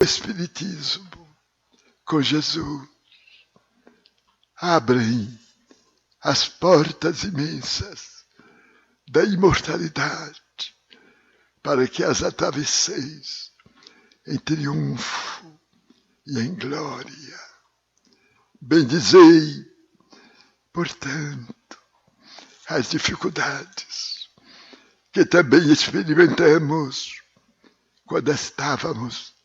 Espiritismo com Jesus abrem as portas imensas da imortalidade para que as atravesseis em triunfo e em glória. Bendizei, portanto, as dificuldades que também experimentamos quando estávamos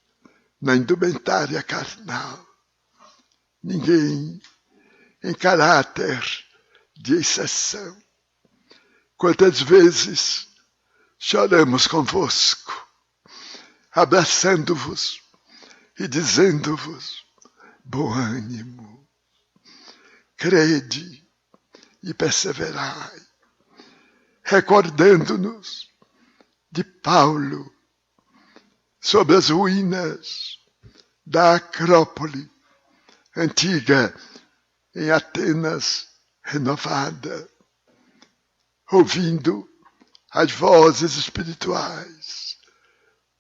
na indumentária carnal. Ninguém em caráter de exceção. Quantas vezes choramos convosco, abraçando-vos e dizendo-vos: bom ânimo, crede e perseverai, recordando-nos de Paulo sobre as ruínas da Acrópole antiga em Atenas renovada, ouvindo as vozes espirituais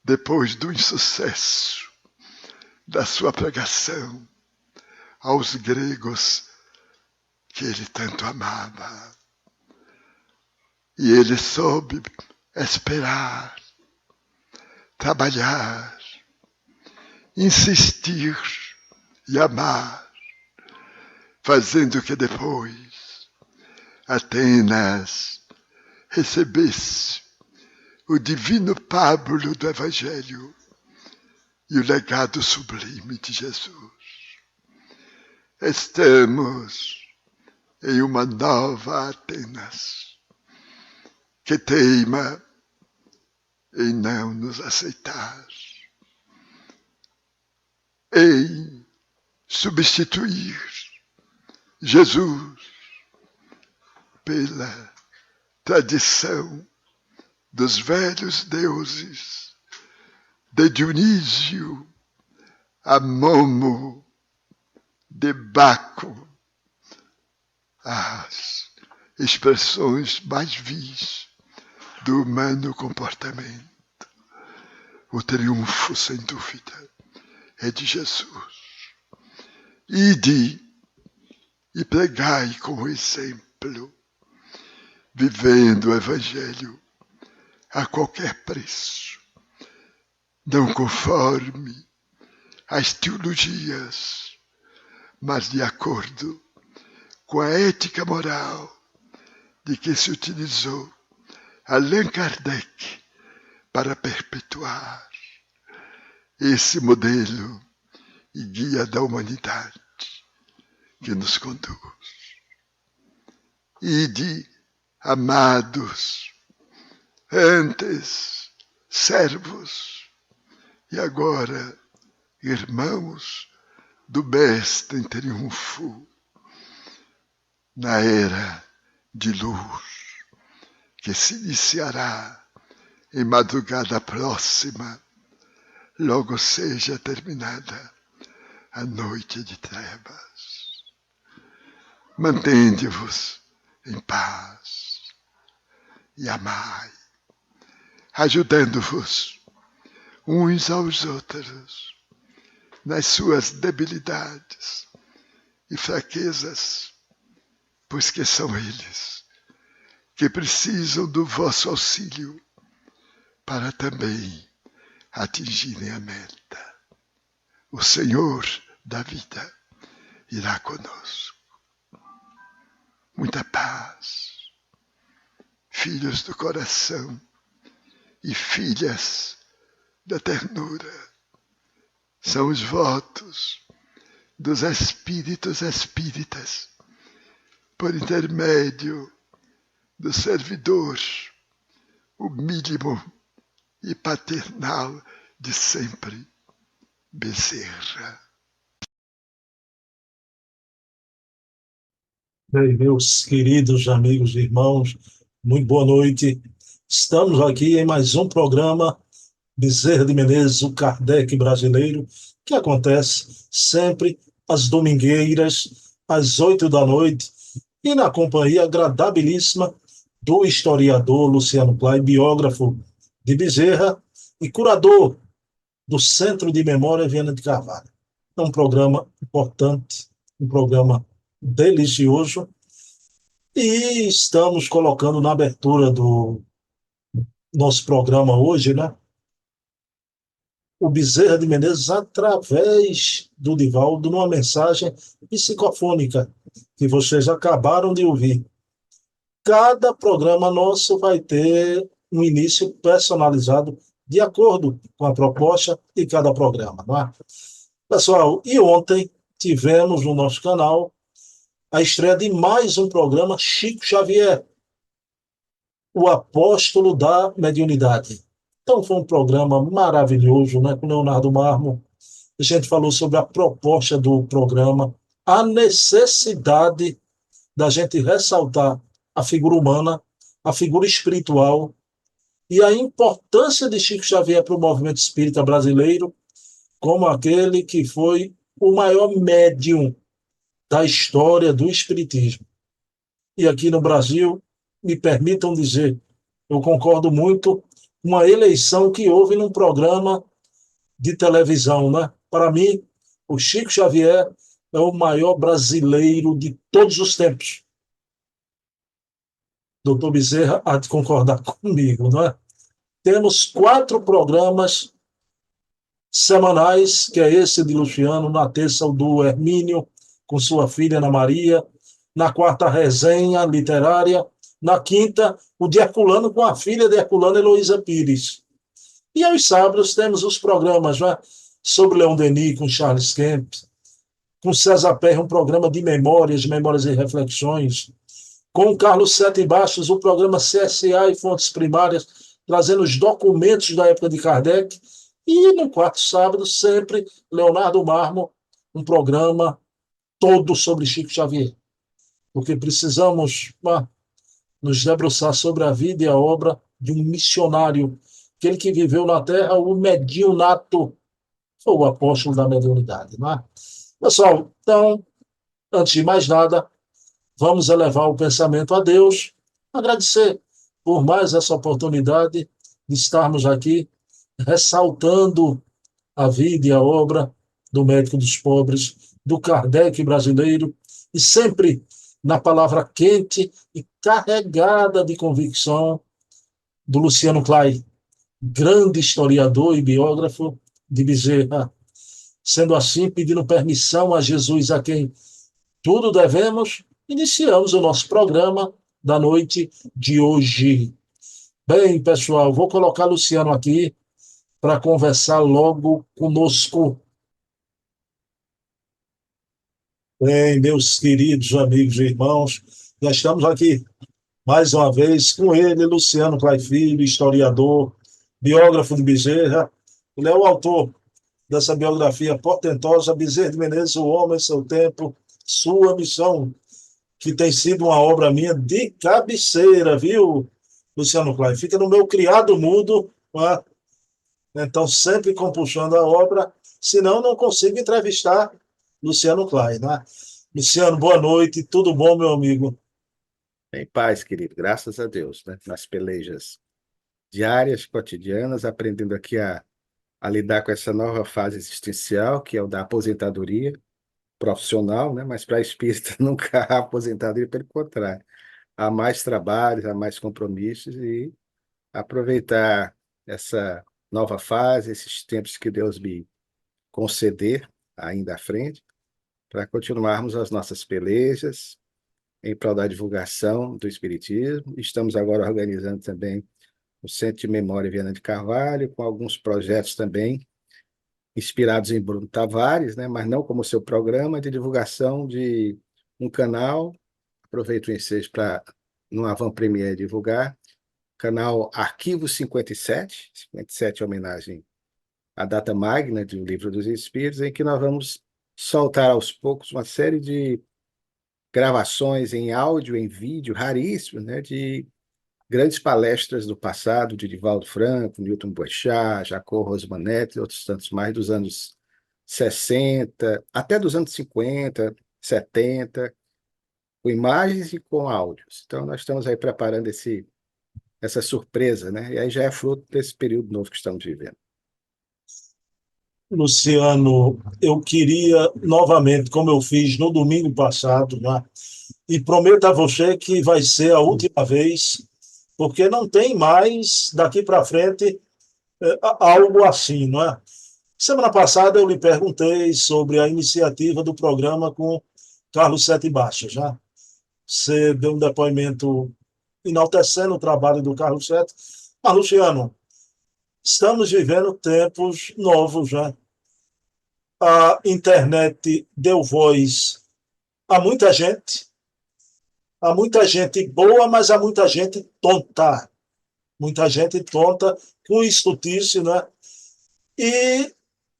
depois do insucesso da sua pregação aos gregos que ele tanto amava. E ele soube esperar, trabalhar, insistir e amar, fazendo que depois Atenas recebesse o divino pábulo do Evangelho e o legado sublime de Jesus. Estamos em uma nova Atenas que teima em não nos aceitar, em substituir Jesus pela tradição dos velhos deuses, de Dionísio a Momo, de Baco, as expressões mais vis do humano comportamento. O triunfo, sem dúvida, é de Jesus. Ide e pregai com o exemplo, vivendo o Evangelho a qualquer preço, não conforme as teologias, mas de acordo com a ética moral de que se utilizou Allan Kardec para perpetuar esse modelo e guia da humanidade que nos conduz. Ide, amados, antes servos e agora irmãos do Mestre em triunfo, na era de luz que se iniciará em madrugada próxima, logo seja terminada a noite de trevas. Mantende-vos em paz e amai, ajudando-vos uns aos outros nas suas debilidades e fraquezas, pois que são eles que precisam do vosso auxílio para também atingirem a meta. O Senhor da vida irá conosco. Muita paz, filhos do coração e filhas da ternura. São os votos dos espíritos espíritas, por intermédio do servidor, o mínimo e paternal de sempre, Bezerra. Meus queridos amigos e irmãos, muito boa noite. Estamos aqui em mais um programa Bezerra de Menezes, o Kardec brasileiro, que acontece sempre às domingueiras, às 8 da noite, e na companhia agradabilíssima do historiador Luciano Clay, biógrafo de Bezerra e curador do Centro de Memória Viana de Carvalho. É um programa importante, um programa delicioso, e estamos colocando na abertura do nosso programa hoje, né, o Bezerra de Menezes através do Divaldo, numa mensagem psicofônica que vocês acabaram de ouvir. Cada programa nosso vai ter um início personalizado de acordo com a proposta de cada programa, não é? Pessoal, e ontem tivemos no nosso canal a estreia de mais um programa, Chico Xavier, o apóstolo da mediunidade. Então foi um programa maravilhoso, né, com Leonardo Marmo. A gente falou sobre a proposta do programa, a necessidade da gente ressaltar a figura humana, a figura espiritual e a importância de Chico Xavier para o movimento espírita brasileiro, como aquele que foi o maior médium da história do espiritismo. E aqui no Brasil, me permitam dizer, eu concordo muito com a eleição que houve num programa de televisão, né? Para mim, o Chico Xavier é o maior brasileiro de todos os tempos. Doutor Bezerra há de concordar comigo, não é? Temos 4 programas semanais, que é esse de Luciano, na terça o do Hermínio, com sua filha Ana Maria, na quarta resenha literária, na quinta o de Herculano com a filha de Herculano, Heloísa Pires. E aos sábados temos os programas, né, sobre Leon Denis com Charles Kemp, com César Perry, um programa de memórias, memórias e reflexões, com o Carlos Sete Bastos, o programa CSA e Fontes Primárias, trazendo os documentos da época de Kardec, e no quarto sábado, sempre, Leonardo Marmo, um programa todo sobre Chico Xavier, porque precisamos nos debruçar sobre a vida e a obra de um missionário, aquele que viveu na Terra, o mediunato, foi o apóstolo da mediunidade, não é? Pessoal, então, antes de mais nada, vamos elevar o pensamento a Deus, agradecer por mais essa oportunidade de estarmos aqui ressaltando a vida e a obra do médico dos pobres, do Kardec brasileiro, e sempre na palavra quente e carregada de convicção do Luciano Clay, grande historiador e biógrafo de Bezerra. Sendo assim, pedindo permissão a Jesus, a quem tudo devemos, iniciamos o nosso programa da noite de hoje. Bem, pessoal, vou colocar Luciano aqui para conversar logo conosco. Bem, meus queridos amigos e irmãos, já estamos aqui mais uma vez com ele, Luciano Clay Filho, historiador, biógrafo de Bezerra. Ele é o autor dessa biografia portentosa, Bezerra de Menezes, O Homem, Seu Tempo, Sua Missão, que tem sido uma obra minha de cabeceira, viu, Luciano Clay? Fica no meu criado mudo, né? Então sempre compulsando a obra, senão não consigo entrevistar Luciano Clay, né? Luciano, boa noite, tudo bom, meu amigo? Em paz, querido, graças a Deus, né? Nas pelejas diárias, cotidianas, aprendendo aqui a lidar com essa nova fase existencial, que é o da aposentadoria profissional, né? Mas para espírita nunca há aposentadoria, pelo contrário. Há mais trabalhos, há mais compromissos e aproveitar essa nova fase, esses tempos que Deus me conceder ainda à frente, para continuarmos as nossas pelejas em prol da divulgação do Espiritismo. Estamos agora organizando também o Centro de Memória Viana de Carvalho, com alguns projetos também inspirados em Bruno Tavares, né, mas não como seu programa de divulgação de um canal. Aproveito o ensejo para, no Avant Premier, divulgar canal Arquivo 57, 57 é homenagem à data magna do Livro dos Espíritos, em que nós vamos soltar aos poucos uma série de gravações em áudio, em vídeo, raríssimas, né, de grandes palestras do passado, de Divaldo Franco, Newton Boechat, Jacob Rosmanet e outros tantos mais, dos anos 60, até dos anos 50, 70, com imagens e com áudios. Então, nós estamos aí preparando essa surpresa, né? E aí já é fruto desse período novo que estamos vivendo. Luciano, eu queria novamente, como eu fiz no domingo passado, né? E prometo a você que vai ser a última vez, porque não tem mais daqui para frente algo assim, não é? Semana passada eu lhe perguntei sobre a iniciativa do programa com Carlos Sete Baixas, já. Você deu um depoimento enaltecendo o trabalho do Carlos Sete. Mas, Luciano, estamos vivendo tempos novos, já. A internet deu voz a muita gente boa, mas há muita gente tonta, com estutice, né? E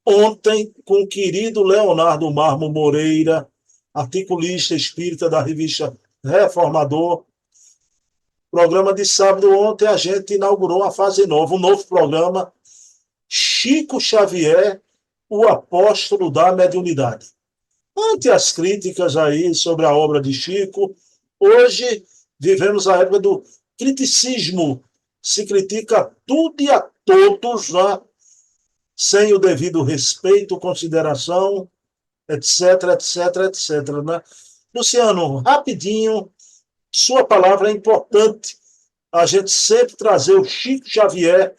ontem, com o querido Leonardo Marmo Moreira, articulista espírita da revista Reformador, programa de sábado ontem, a gente inaugurou uma fase nova, um novo programa, Chico Xavier, o apóstolo da mediunidade. Ante as críticas aí sobre a obra de Chico, hoje vivemos a época do criticismo. Se critica tudo e a todos, né? Sem o devido respeito, consideração, etc, etc, etc. Né? Luciano, rapidinho, sua palavra é importante. A gente sempre trazer o Chico Xavier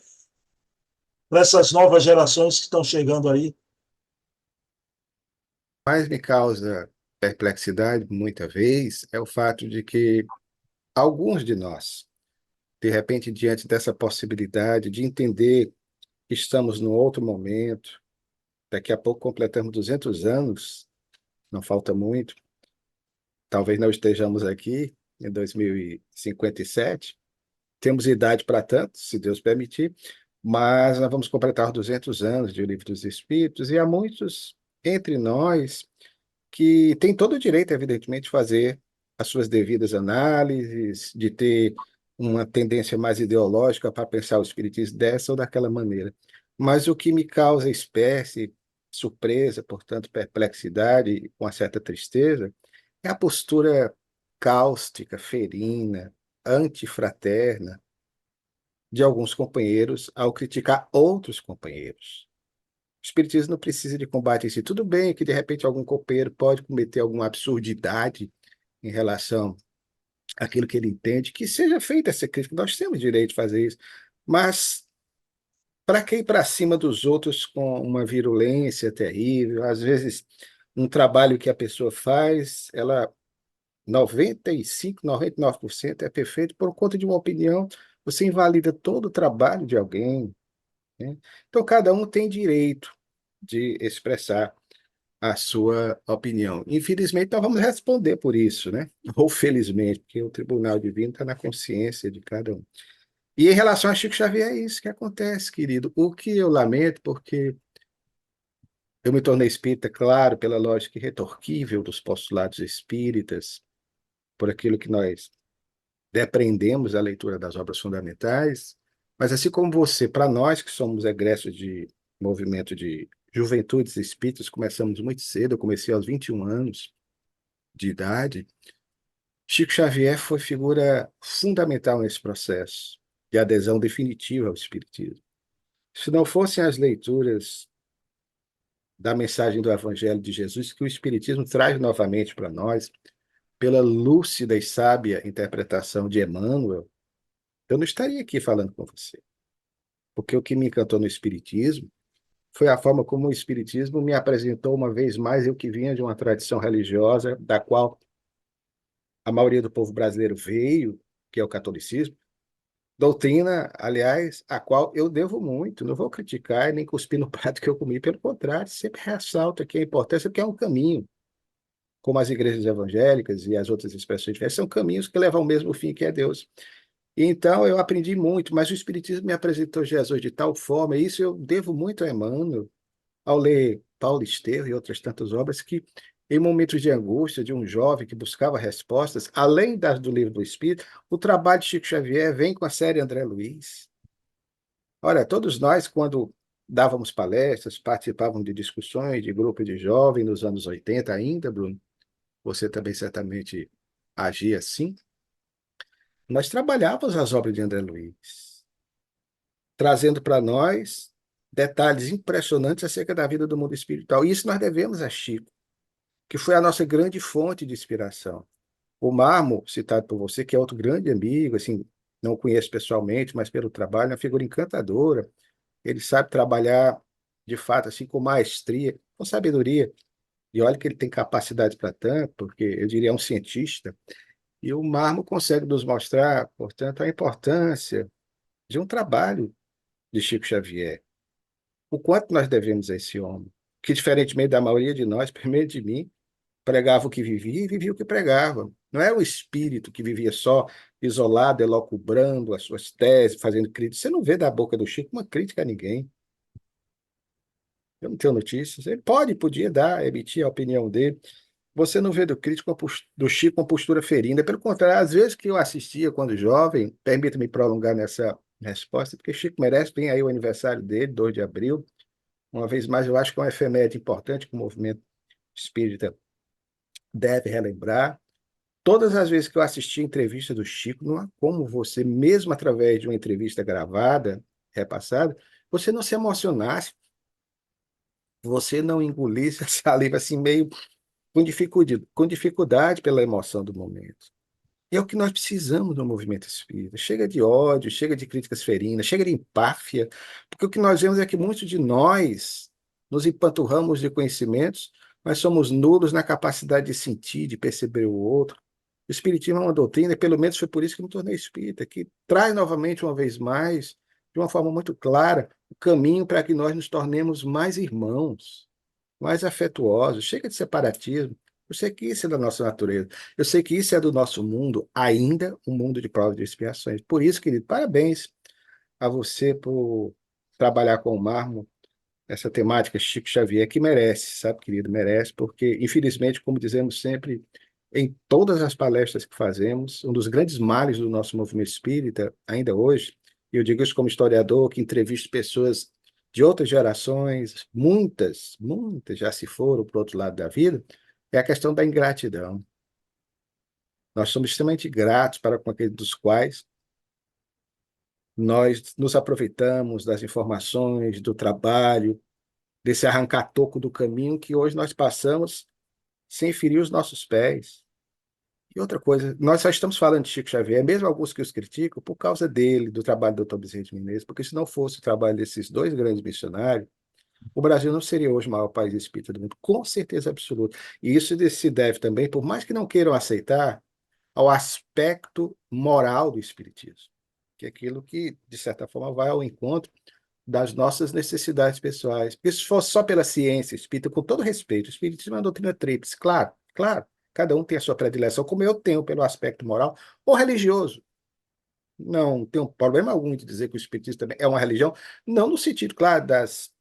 para essas novas gerações que estão chegando aí. Mas me causa perplexidade, muita vez, é o fato de que alguns de nós, de repente, diante dessa possibilidade de entender que estamos num outro momento, daqui a pouco completamos 200 anos, não falta muito, talvez não estejamos aqui em 2057, temos idade para tanto, se Deus permitir, mas nós vamos completar 200 anos de O Livro dos Espíritos, e há muitos entre nós que têm todo o direito, evidentemente, de fazer as suas devidas análises, de ter uma tendência mais ideológica para pensar o espiritismo dessa ou daquela maneira. Mas o que me causa espécie, surpresa, portanto, perplexidade, com uma certa tristeza, é a postura cáustica, ferina, antifraterna de alguns companheiros ao criticar outros companheiros. O espiritismo não precisa de combate em si. Tudo bem que, de repente, algum companheiro pode cometer alguma absurdidade em relação àquilo que ele entende, que seja feita essa crítica. Nós temos direito de fazer isso. Mas para que ir para cima dos outros com uma virulência terrível? Às vezes, um trabalho que a pessoa faz, ela 95, 99% é perfeito por conta de uma opinião. Você invalida todo o trabalho de alguém, né? Então, cada um tem direito de expressar a sua opinião. Infelizmente, nós vamos responder por isso, né? Ou felizmente, porque o Tribunal Divino está na consciência de cada um. E em relação a Chico Xavier, é isso que acontece, querido. O que eu lamento, porque eu me tornei espírita, claro, pela lógica irretorquível dos postulados espíritas, por aquilo que nós depreendemos da leitura das obras fundamentais, mas assim como você, para nós que somos egressos de movimento de juventudes espíritas, começamos muito cedo, eu comecei aos 21 anos de idade, Chico Xavier foi figura fundamental nesse processo de adesão definitiva ao espiritismo. Se não fossem as leituras da mensagem do Evangelho de Jesus, que o espiritismo traz novamente para nós, pela lúcida e sábia interpretação de Emmanuel, eu não estaria aqui falando com você. Porque o que me encantou no Espiritismo foi a forma como o Espiritismo me apresentou uma vez mais, eu que vinha de uma tradição religiosa, da qual a maioria do povo brasileiro veio, que é o catolicismo, doutrina, aliás, a qual eu devo muito, não vou criticar nem cuspir no prato que eu comi, pelo contrário, sempre ressalto aqui a importância, porque é um caminho, como as igrejas evangélicas e as outras expressões de fé, são caminhos que levam ao mesmo fim, que é Deus. Então, eu aprendi muito, mas o Espiritismo me apresentou Jesus de tal forma, e isso eu devo muito a Emmanuel, ao ler Paulo Estevam e outras tantas obras, que, em momentos de angústia, de um jovem que buscava respostas, além das do Livro do Espírito, o trabalho de Chico Xavier vem com a série André Luiz. Olha, todos nós, quando dávamos palestras, participávamos de discussões de grupo de jovens nos anos 80 ainda, Bruno, você também certamente agia assim, nós trabalhávamos as obras de André Luiz, trazendo para nós detalhes impressionantes acerca da vida do mundo espiritual. E isso nós devemos a Chico, que foi a nossa grande fonte de inspiração. O Marmo, citado por você, que é outro grande amigo, assim, não o conheço pessoalmente, mas pelo trabalho, é uma figura encantadora. Ele sabe trabalhar, de fato, assim, com maestria, com sabedoria. E olha que ele tem capacidade para tanto, porque eu diria é um cientista. E o Marmo consegue nos mostrar, portanto, a importância de um trabalho de Chico Xavier. O quanto nós devemos a esse homem, que, diferentemente da maioria de nós, primeiro de mim, pregava o que vivia e vivia o que pregava. Não é o espírito que vivia só isolado, elocubrando as suas teses, fazendo crítica. Você não vê da boca do Chico uma crítica a ninguém. Eu não tenho notícias. Ele podia dar, emitir a opinião dele. Você não vê do crítico do Chico uma postura ferina. Pelo contrário, às vezes que eu assistia quando jovem, permita-me prolongar nessa resposta, porque Chico merece, tem aí o aniversário dele, 2 de abril. Uma vez mais, eu acho que é uma efeméride importante que o movimento espírita deve relembrar. Todas as vezes que eu assisti a entrevista do Chico, não há como você, mesmo através de uma entrevista gravada, repassada, você não se emocionasse, você não engolisse a saliva assim meio com dificuldade pela emoção do momento. E é o que nós precisamos no movimento espírita. Chega de ódio, chega de críticas ferinas, chega de empáfia, porque o que nós vemos é que muitos de nós nos empanturramos de conhecimentos, mas somos nulos na capacidade de sentir, de perceber o outro. O Espiritismo é uma doutrina, e pelo menos foi por isso que me tornei espírita, que traz novamente, uma vez mais, de uma forma muito clara, o caminho para que nós nos tornemos mais irmãos, mais afetuosos. Chega de separatismo. Eu sei que isso é da nossa natureza. Eu sei que isso é do nosso mundo, ainda um mundo de provas e expiações. Por isso, querido, parabéns a você por trabalhar com o mármore, essa temática Chico Xavier, que merece, sabe, querido? Merece, porque, infelizmente, como dizemos sempre, em todas as palestras que fazemos, um dos grandes males do nosso movimento espírita, ainda hoje, e eu digo isso como historiador, que entrevisto pessoas de outras gerações, muitas já se foram para o outro lado da vida, é a questão da ingratidão. Nós somos extremamente gratos para com aqueles dos quais nós nos aproveitamos das informações, do trabalho, desse arrancar-toco do caminho que hoje nós passamos sem ferir os nossos pés. E outra coisa, nós só estamos falando de Chico Xavier, mesmo alguns que os criticam, por causa dele, do trabalho do Dr. Bezerra de Menezes, porque se não fosse o trabalho desses dois grandes missionários, o Brasil não seria hoje o maior país espírita do mundo, com certeza absoluta. E isso se deve também, por mais que não queiram aceitar, ao aspecto moral do espiritismo, que é aquilo que, de certa forma, vai ao encontro das nossas necessidades pessoais. Porque se fosse só pela ciência espírita, com todo respeito, o espiritismo é uma doutrina tríplice, claro, claro, cada um tem a sua predileção, como eu tenho pelo aspecto moral ou religioso. Não tenho problema algum de dizer que o espiritismo também é uma religião, não no sentido, claro, das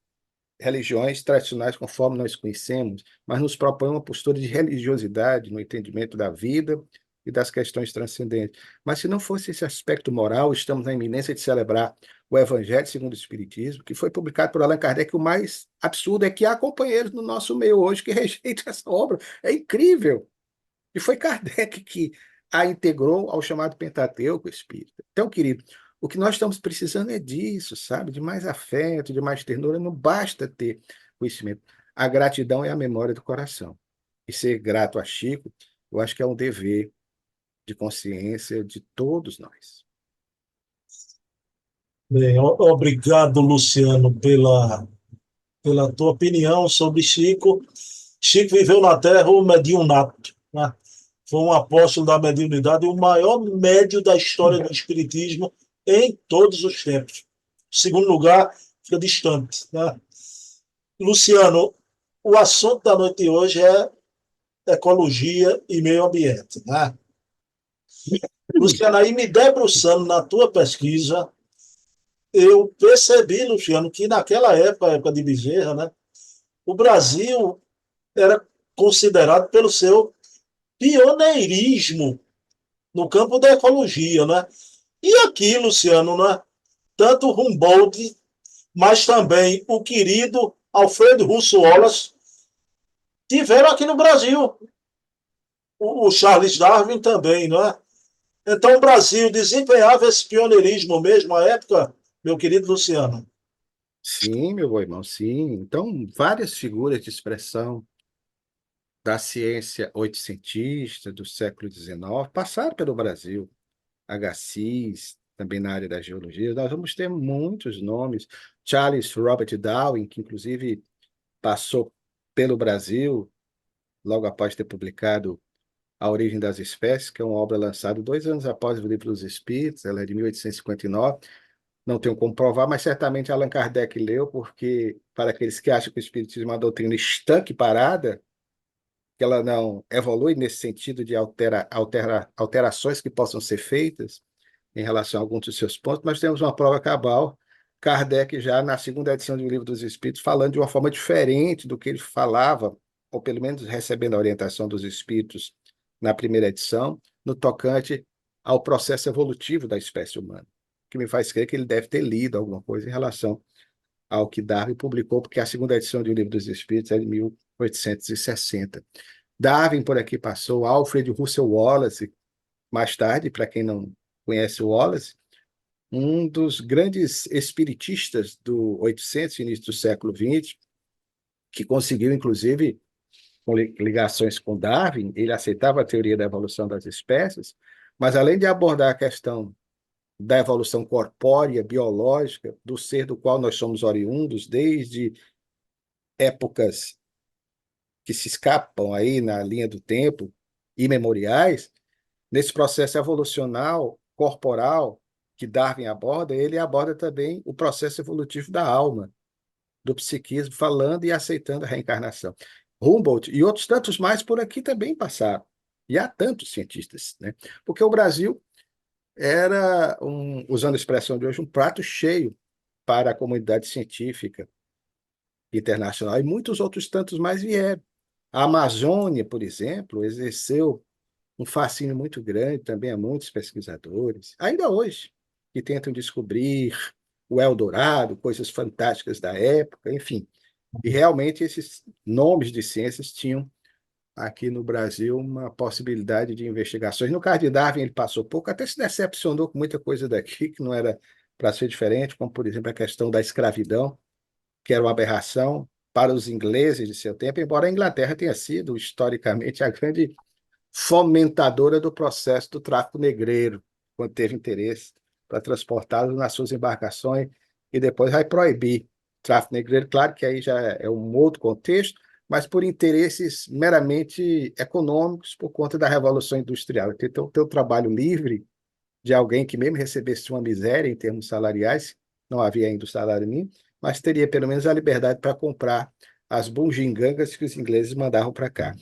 religiões tradicionais conforme nós conhecemos, mas nos propõe uma postura de religiosidade no entendimento da vida e das questões transcendentes. Mas se não fosse esse aspecto moral, estamos na iminência de celebrar o Evangelho segundo o Espiritismo, que foi publicado por Allan Kardec. O mais absurdo é que há companheiros no nosso meio hoje que rejeitam essa obra. É incrível. E foi Kardec que a integrou ao chamado Pentateuco Espírita. Então, querido, o que nós estamos precisando é disso, sabe? De mais afeto, de mais ternura. Não basta ter conhecimento. A gratidão é a memória do coração. E ser grato a Chico, eu acho que é um dever de consciência de todos nós. Bem, obrigado, Luciano, pela tua opinião sobre Chico. Chico viveu na Terra o mediunato, né? Foi um apóstolo da mediunidade e o maior médio da história do Espiritismo em todos os tempos. O segundo lugar fica distante, né? Luciano, o assunto da noite de hoje é ecologia e meio ambiente, né? Luciano, aí me debruçando na tua pesquisa, eu percebi, Luciano, que naquela época, a época de Bezerra, né, o Brasil era considerado pelo seu pioneirismo no campo da ecologia, né? E aqui, Luciano, né, tanto Humboldt, mas também o querido Alfredo Russel Wallace tiveram aqui no Brasil. O Charles Darwin também, não é? Então, o Brasil desempenhava esse pioneirismo mesmo à época, meu querido Luciano. Sim, meu bom irmão, sim. Então, várias figuras de expressão da ciência oitocentista do século XIX passaram pelo Brasil. Agassiz, também na área da geologia. Nós vamos ter muitos nomes. Charles Robert Darwin, que inclusive passou pelo Brasil logo após ter publicado A Origem das Espécies, que é uma obra lançada 2 anos após o Livro dos Espíritos, ela é de 1859. Não tenho como provar, mas certamente Allan Kardec leu, porque para aqueles que acham que o Espiritismo é uma doutrina estanque e parada, que ela não evolui nesse sentido de alterações que possam ser feitas em relação a alguns dos seus pontos, nós temos uma prova cabal, Kardec já na segunda edição do Livro dos Espíritos, falando de uma forma diferente do que ele falava, ou pelo menos recebendo a orientação dos Espíritos na primeira edição, no tocante ao processo evolutivo da espécie humana, que me faz crer que ele deve ter lido alguma coisa em relação ao que Darwin publicou, porque a segunda edição do Livro dos Espíritos é de 1860. Darwin por aqui passou, Alfred Russel Wallace, mais tarde, para quem não conhece o Wallace, um dos grandes espiritistas do 800, início do século XX, que conseguiu, inclusive, com ligações com Darwin, ele aceitava a teoria da evolução das espécies, mas além de abordar a questão da evolução corpórea, biológica, do ser do qual nós somos oriundos, desde épocas que se escapam aí na linha do tempo, imemoriais, nesse processo evolucional, corporal, que Darwin aborda, ele aborda também o processo evolutivo da alma, do psiquismo, falando e aceitando a reencarnação. Humboldt e outros tantos mais por aqui também passaram. E há tantos cientistas, né? Porque o Brasil era, usando a expressão de hoje, um prato cheio para a comunidade científica internacional, e muitos outros tantos mais vieram. A Amazônia, por exemplo, exerceu um fascínio muito grande também a muitos pesquisadores, ainda hoje, que tentam descobrir o Eldorado, coisas fantásticas da época, enfim. E realmente esses nomes de ciências tinham aqui no Brasil uma possibilidade de investigações. No caso de Darwin, ele passou pouco, até se decepcionou com muita coisa daqui que não era para ser diferente, como, por exemplo, a questão da escravidão, que era uma aberração para os ingleses de seu tempo, embora a Inglaterra tenha sido, historicamente, a grande fomentadora do processo do tráfico negreiro, quando teve interesse para transportá-los nas suas embarcações, e depois vai proibir tráfico negreiro. Claro que aí já é um outro contexto, mas por interesses meramente econômicos, por conta da Revolução Industrial. Então, ter o trabalho livre de alguém que, mesmo recebesse uma miséria em termos salariais, não havia ainda o salário mínimo, mas teria pelo menos a liberdade para comprar as bugigangas que os ingleses mandavam para cá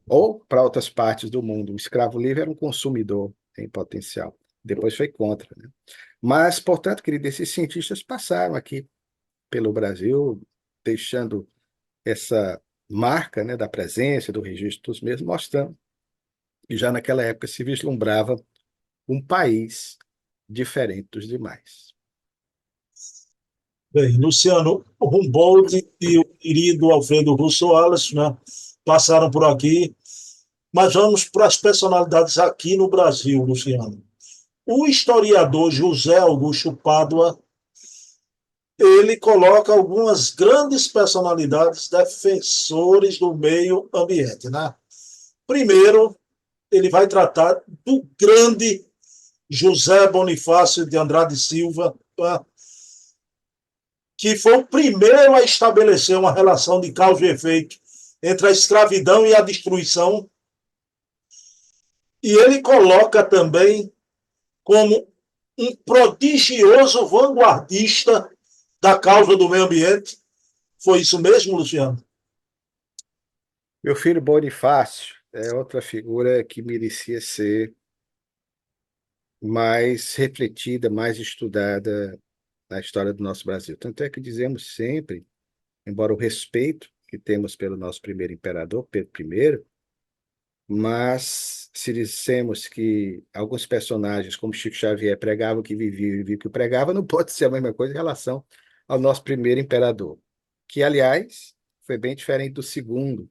ou para outras partes do mundo. O escravo livre era um consumidor em potencial. Depois foi contra, né? Mas, portanto, querido, esses cientistas passaram aqui pelo Brasil, deixando essa marca, né, da presença, do registro dos mesmos, mostrando que já naquela época se vislumbrava um país diferente dos demais. Bem, Luciano Humboldt e o querido Alfredo Russo Wallace, né, passaram por aqui, mas vamos para as personalidades aqui no Brasil, Luciano. O historiador José Augusto Pádua, ele coloca algumas grandes personalidades defensores do meio ambiente, né? Primeiro, ele vai tratar do grande José Bonifácio de Andrade Silva, tá? Que foi o primeiro a estabelecer uma relação de causa e efeito entre a escravidão e a destruição. E ele coloca também como um prodigioso vanguardista da causa do meio ambiente. Foi isso mesmo, Luciano? Meu filho Bonifácio é outra figura que merecia ser mais refletida, mais estudada na história do nosso Brasil. Tanto é que dizemos sempre, embora o respeito que temos pelo nosso primeiro imperador, Pedro I, mas se dissemos que alguns personagens, como Chico Xavier, pregavam que vivia e vivia que pregava, não pode ser a mesma coisa em relação ao nosso primeiro imperador, que, aliás, foi bem diferente do segundo,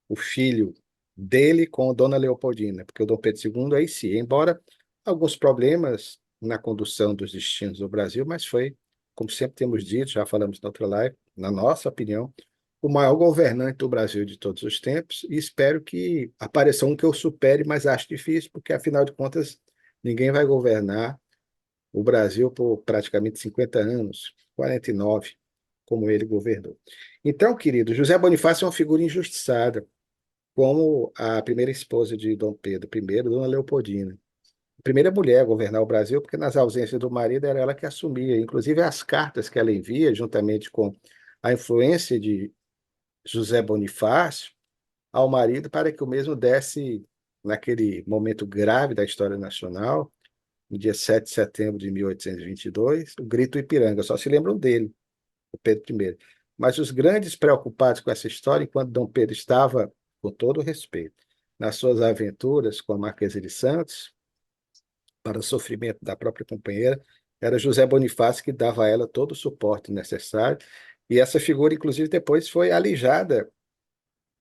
o filho dele com Dona Leopoldina, porque o Dom Pedro II, aí sim, embora alguns problemas na condução dos destinos do Brasil, mas foi como sempre temos dito, já falamos na outra live, na nossa opinião, o maior governante do Brasil de todos os tempos, e espero que apareça um que eu supere, mas acho difícil, porque, afinal de contas, ninguém vai governar o Brasil por praticamente 50 anos, 49, como ele governou. Então, querido, José Bonifácio é uma figura injustiçada, como a primeira esposa de Dom Pedro I, Dona Leopoldina. A primeira mulher a governar o Brasil, porque nas ausências do marido era ela que assumia. Inclusive, as cartas que ela envia, juntamente com a influência de José Bonifácio, ao marido, para que o mesmo desse, naquele momento grave da história nacional, no dia 7 de setembro de 1822, o Grito Ipiranga. Só se lembram dele, o Pedro I. Mas os grandes preocupados com essa história, enquanto Dom Pedro estava, com todo o respeito, nas suas aventuras com a Marquesa de Santos, para o sofrimento da própria companheira, era José Bonifácio que dava a ela todo o suporte necessário. E essa figura, inclusive, depois foi alijada,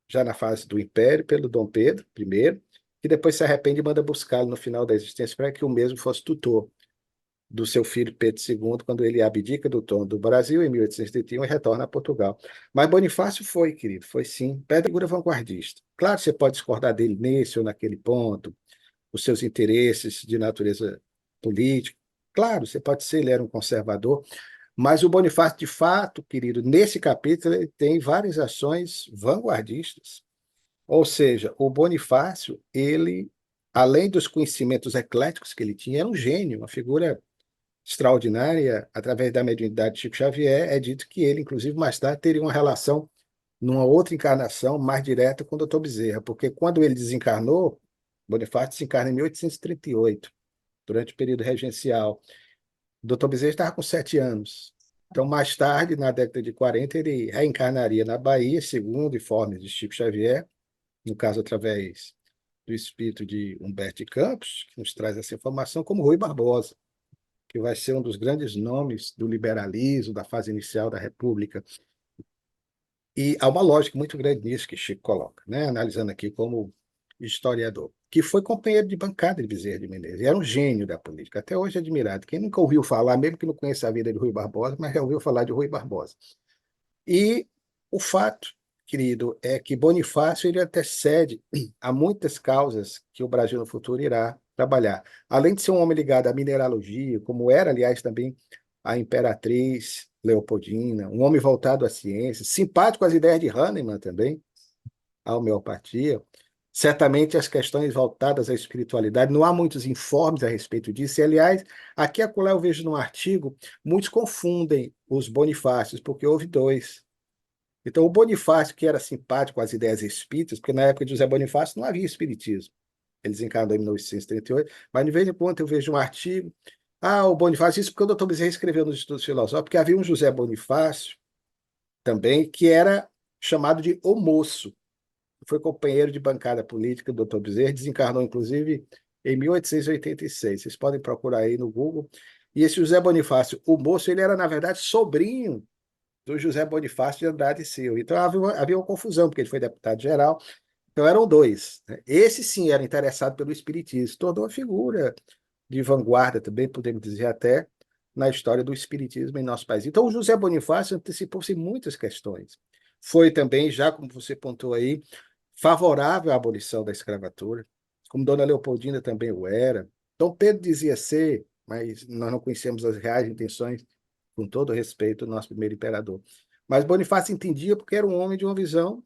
já na fase do Império, pelo Dom Pedro I, que depois se arrepende e manda buscá-lo no final da existência para que o mesmo fosse tutor do seu filho Pedro II, quando ele abdica do trono do Brasil em 1831 e retorna a Portugal. Mas Bonifácio foi, querido, foi sim, figura vanguardista. Claro, você pode discordar dele nesse ou naquele ponto, os seus interesses de natureza política. Claro, você pode ser, ele era um conservador, mas o Bonifácio, de fato, querido, nesse capítulo, ele tem várias ações vanguardistas. Ou seja, o Bonifácio, ele, além dos conhecimentos ecléticos que ele tinha, era um gênio, uma figura extraordinária. Através da mediunidade de Chico Xavier, é dito que ele, inclusive, mais tarde, teria uma relação, numa outra encarnação, mais direta com o Dr. Bezerra, porque quando ele desencarnou, Bonifácio desencarna em 1838, durante o período regencial. O Dr. Bezerra estava com 7 anos. Então, mais tarde, na década de 40, ele reencarnaria na Bahia, segundo informes de Chico Xavier, no caso, através do espírito de Humberto de Campos, que nos traz essa informação, como Rui Barbosa, que vai ser um dos grandes nomes do liberalismo, da fase inicial da República. E há uma lógica muito grande nisso que Chico coloca, né? Analisando aqui como historiador, que foi companheiro de bancada de Bezerra de Menezes, e era um gênio da política, até hoje é admirado. Quem nunca ouviu falar, mesmo que não conheça a vida de Rui Barbosa, mas já ouviu falar de Rui Barbosa. E o fato, querido, é que Bonifácio ele antecede a muitas causas que o Brasil no futuro irá trabalhar. Além de ser um homem ligado à mineralogia, como era, aliás, também a imperatriz Leopoldina, um homem voltado à ciência, simpático às ideias de Hahnemann também, a homeopatia, certamente as questões voltadas à espiritualidade, não há muitos informes a respeito disso, e, aliás, aqui e acolá eu vejo num artigo, muitos confundem os Bonifácios, porque houve dois. Então, o Bonifácio, que era simpático às ideias espíritas, porque na época de José Bonifácio não havia espiritismo, ele desencarnou em 1938, mas de vez em quando eu vejo um artigo, o Bonifácio, isso porque o doutor Bezerra escreveu nos Estudos Filosóficos, porque havia um José Bonifácio também, que era chamado de O Moço, foi companheiro de bancada política do Dr. Bezerra, desencarnou, inclusive, em 1886. Vocês podem procurar aí no Google. E esse José Bonifácio, o moço, ele era, na verdade, sobrinho do José Bonifácio de Andrade e Silva. Então, havia uma confusão, porque ele foi deputado-geral. Então, eram dois, né? Esse, sim, era interessado pelo espiritismo. Tornou uma figura de vanguarda, também podemos dizer até, na história do espiritismo em nosso país. Então, o José Bonifácio antecipou-se em muitas questões. Foi também, já como você pontuou aí, favorável à abolição da escravatura, como Dona Leopoldina também o era. Dom Pedro dizia ser, mas nós não conhecemos as reais intenções, com todo respeito, do nosso primeiro imperador. Mas Bonifácio entendia porque era um homem de uma visão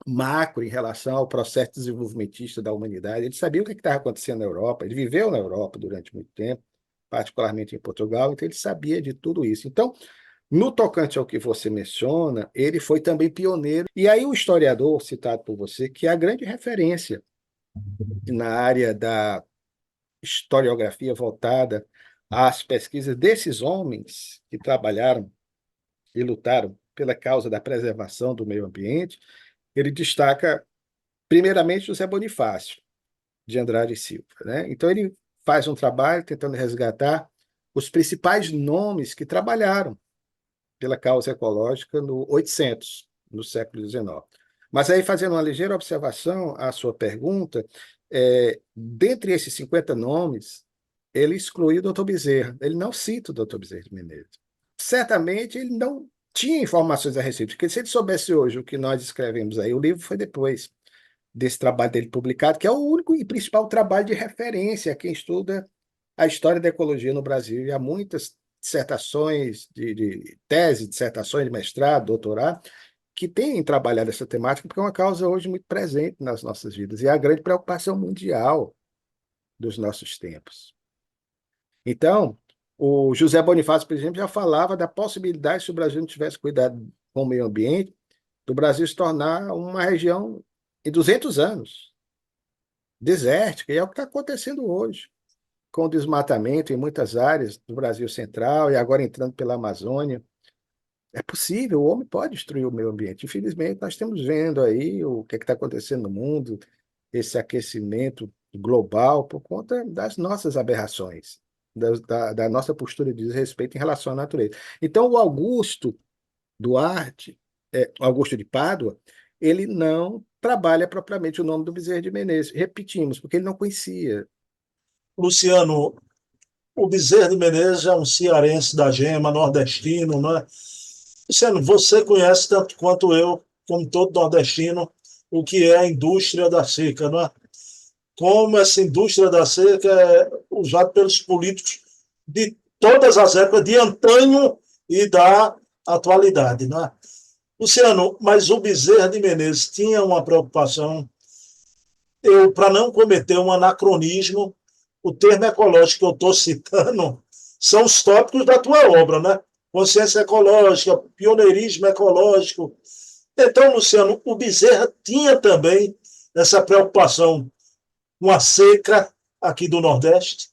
macro em relação ao processo desenvolvimentista da humanidade. Ele sabia o que estava acontecendo na Europa, ele viveu na Europa durante muito tempo, particularmente em Portugal, então ele sabia de tudo isso. Então, no tocante ao que você menciona, ele foi também pioneiro. E aí o historiador citado por você, que é a grande referência na área da historiografia voltada às pesquisas desses homens que trabalharam e lutaram pela causa da preservação do meio ambiente, ele destaca, primeiramente, José Bonifácio de Andrade e Silva, né? Então, ele faz um trabalho tentando resgatar os principais nomes que trabalharam pela causa ecológica no 800, no século XIX. Mas aí, fazendo uma ligeira observação à sua pergunta, dentre esses 50 nomes, ele exclui o Dr. Bezerra. Ele não cita o Dr. Bezerra de Menezes. certamente ele não tinha informações a respeito, porque se ele soubesse hoje o que nós escrevemos aí, o livro foi depois desse trabalho dele publicado, que é o único e principal trabalho de referência a quem estuda a história da ecologia no Brasil. E há muitas dissertações, de tese, dissertações de mestrado, doutorado, que têm trabalhado essa temática, porque é uma causa hoje muito presente nas nossas vidas, e é a grande preocupação mundial dos nossos tempos. Então, o José Bonifácio, por exemplo, já falava da possibilidade, se o Brasil não tivesse cuidado com o meio ambiente, do Brasil se tornar uma região em 200 anos, desértica, e é o que está acontecendo hoje, com o desmatamento em muitas áreas do Brasil central e agora entrando pela Amazônia. É possível, o homem pode destruir o meio ambiente. Infelizmente, nós estamos vendo aí o que está acontecendo no mundo, esse aquecimento global por conta das nossas aberrações, da nossa postura de desrespeito em relação à natureza. Então, o Augusto Duarte, Augusto de Pádua, ele não trabalha propriamente o nome do Bezerra de Menezes. Repetimos, porque ele não conhecia. Luciano, o Bezerra de Menezes é um cearense da gema, nordestino, não é? Luciano, você conhece tanto quanto eu, como todo nordestino, o que é a indústria da seca, não é? Como essa indústria da seca é usada pelos políticos de todas as épocas, de antanho e da atualidade, não é? Luciano, mas o Bezerra de Menezes tinha uma preocupação, para não cometer um anacronismo, o termo ecológico que eu estou citando são os tópicos da tua obra, né? Consciência ecológica, pioneirismo ecológico. Então, Luciano, o Bezerra tinha também essa preocupação com a seca aqui do Nordeste?